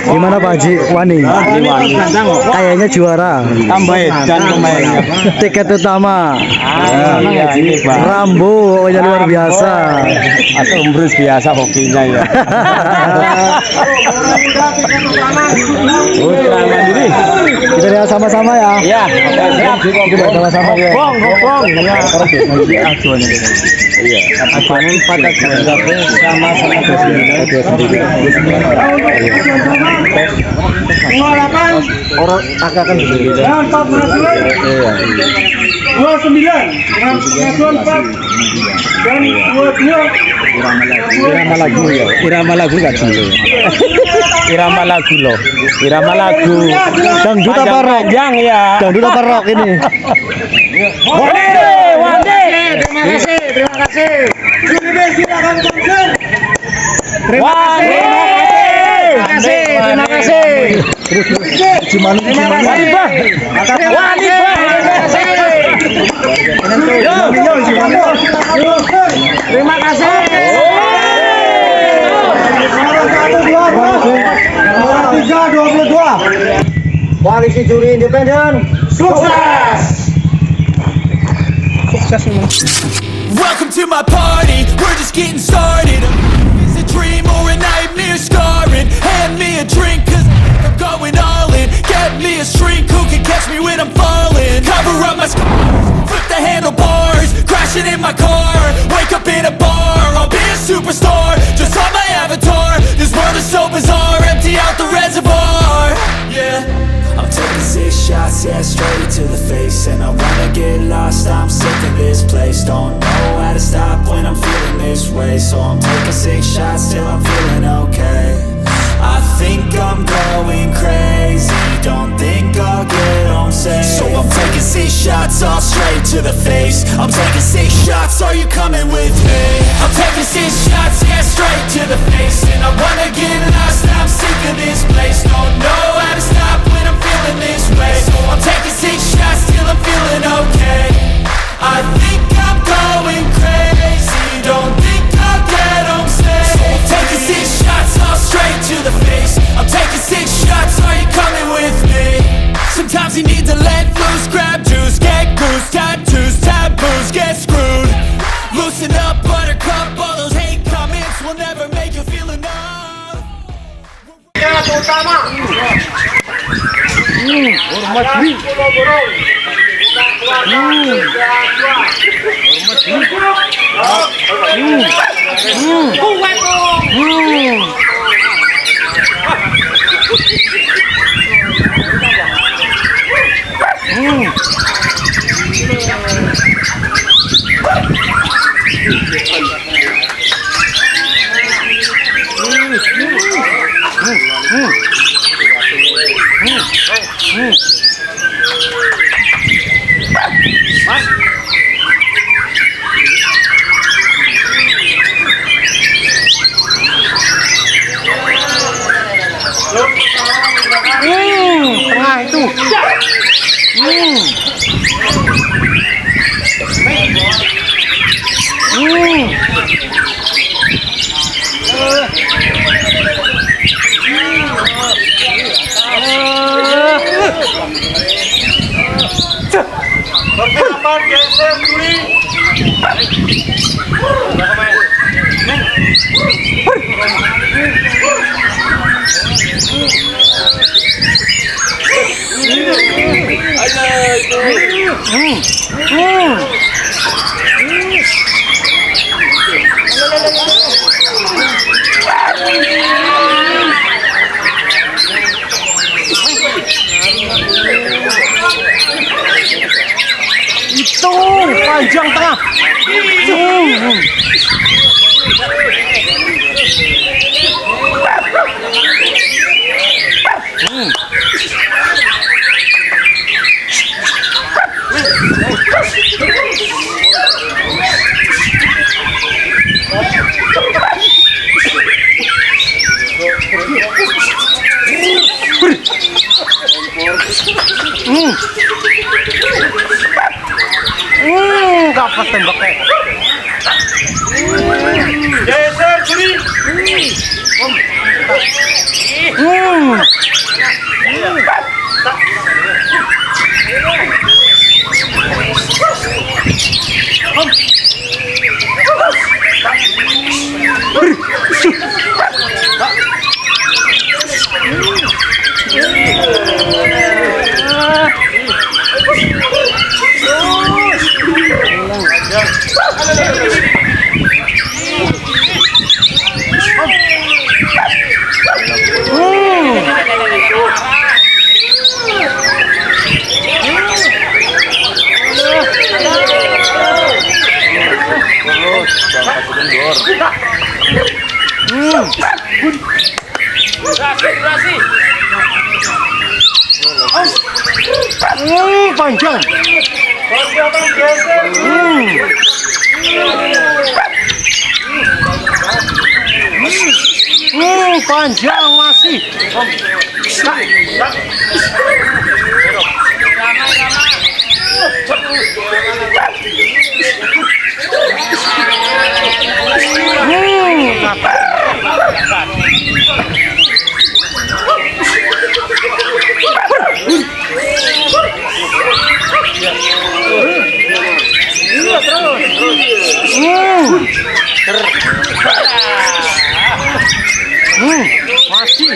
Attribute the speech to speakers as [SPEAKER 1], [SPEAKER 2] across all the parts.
[SPEAKER 1] Gimana Pak Haji? Wani? Kayaknya juara.
[SPEAKER 2] Tambah dan pemainnya.
[SPEAKER 1] Tiket utama.
[SPEAKER 2] Iya ini Pak.
[SPEAKER 1] Rambo, pokoknya luar biasa.
[SPEAKER 2] Atau umbrus biasa hokinya ya.
[SPEAKER 1] Kita lihat sama-sama ya.
[SPEAKER 2] Iya.
[SPEAKER 1] Kita lihat sama-sama ya.
[SPEAKER 2] Bong. Iya. Acuannya pada sama-sama orang akan berbeda. Iya.
[SPEAKER 3] 29 pengasuhan 4 dan 22
[SPEAKER 2] Irama lagu ya. Irama lagu gak dulu. Irama lagu loh. Irama lagu.
[SPEAKER 1] Dangdut apa rock?
[SPEAKER 2] Panjang ya.
[SPEAKER 1] Dangdut apa rock ini?
[SPEAKER 2] Wande.
[SPEAKER 3] terima kasih silakan konser.
[SPEAKER 2] Terima kasih.
[SPEAKER 1] Gimana?
[SPEAKER 3] Terima kasih.
[SPEAKER 1] Koalisi juri independen
[SPEAKER 3] Sukses.
[SPEAKER 4] Welcome to my party, we're just getting started. It's a dream or a nightmare scarring. Hand me a drink cause I'm going all in. Get me a shrink who can catch me when I'm falling. Cover up my flip the handlebars. Crashing in my car, wake up in a bar. I'll be a superstar, just on my avatar. This world is so bizarre, empty out the reservoir. Yeah, I'm taking 6 shots, yeah, straight to the face. And I wanna get lost, I'm sick of this place. Don't know how to stop when I'm feeling this way. So I'm taking 6 shots till I'm feeling okay. I think I'm going crazy, don't think I'll get home safe. So I'm taking 6 shots, all straight to the face. I'm taking 6 shots, are you coming with me? I'm taking 6 shots, yeah, straight to the face. And I wanna get lost, I'm sick of this place. Don't know how to stop when I'm feeling this way. So I'm taking 6 shots till I'm feeling okay. I think I'm going crazy, don't think I'll get home safe. So I'm taking 6 shots, all straight to the face. I'm taking 6 shots, are you coming with me? Sometimes you need to let loose, grab juice, get goose, tattoos, taboos, get screwed. Loosen up, buttercup, all those hate comments will never make you feel enough.
[SPEAKER 3] Tiket utama.
[SPEAKER 1] Hormat nih.
[SPEAKER 2] Tengah itu.
[SPEAKER 3] Persiapan geser juri.
[SPEAKER 2] Itu panjang tengah. Dapat tembaknya.
[SPEAKER 3] Geser juri. Panjang. Panjang masih. Masih.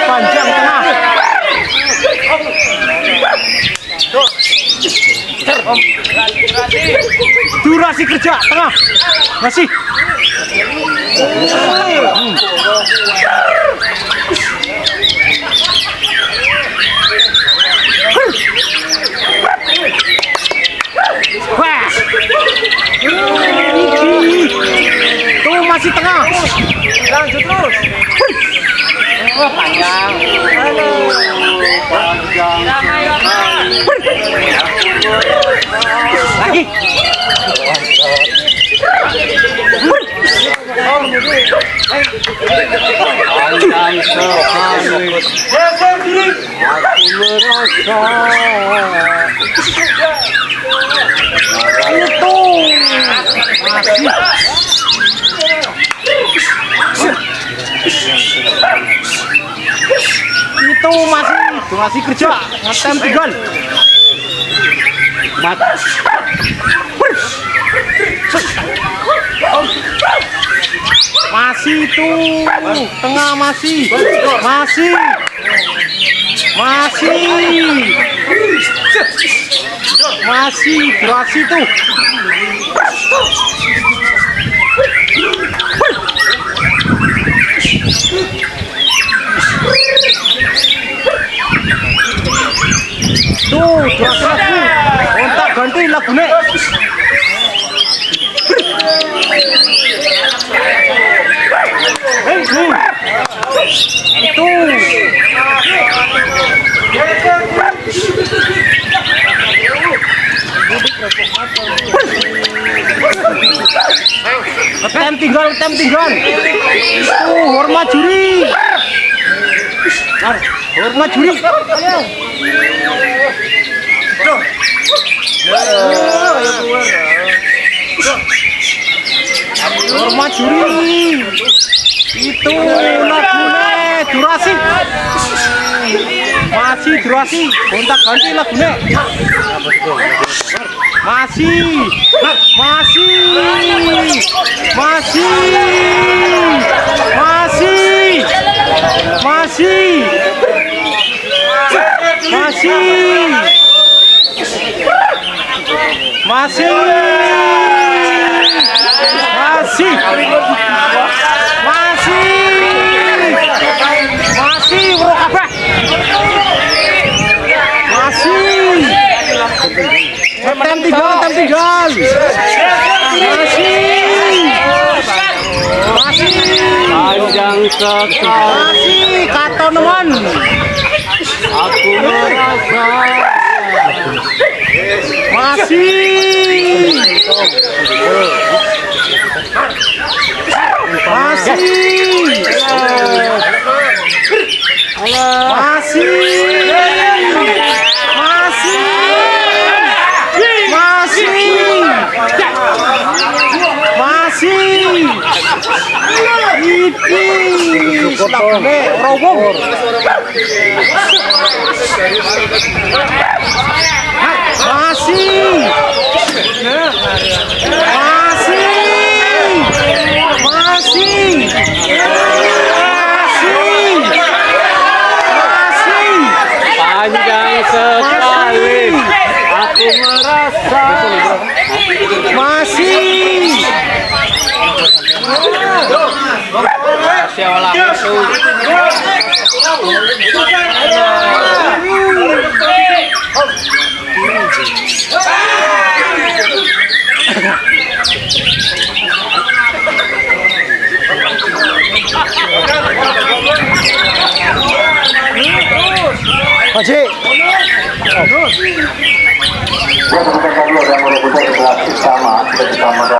[SPEAKER 3] Panjang tengah. Durasi kerja tengah. Masih. Wah. Tuh masih tengah. Lanjut terus. Oh, panjang. Panjang. Lagi. Andai sekali aku merasa itu masih kerja ngetem tinggal masih itu tengah masih durasi tuh durasi lagu kontak ganti lagunya itu tem tinggal itu Hormat juri. Hormat juri. Hormat juri. Itu lagunya durasi. Masih durasi. Kontak ganti lagunya. Masih. Bro kabeh. Tem tinggal.
[SPEAKER 2] Panjang sekali.
[SPEAKER 3] Masih kata teman.
[SPEAKER 2] Aku merasa. Panjang sekali. Aku merasa.
[SPEAKER 1] Haji.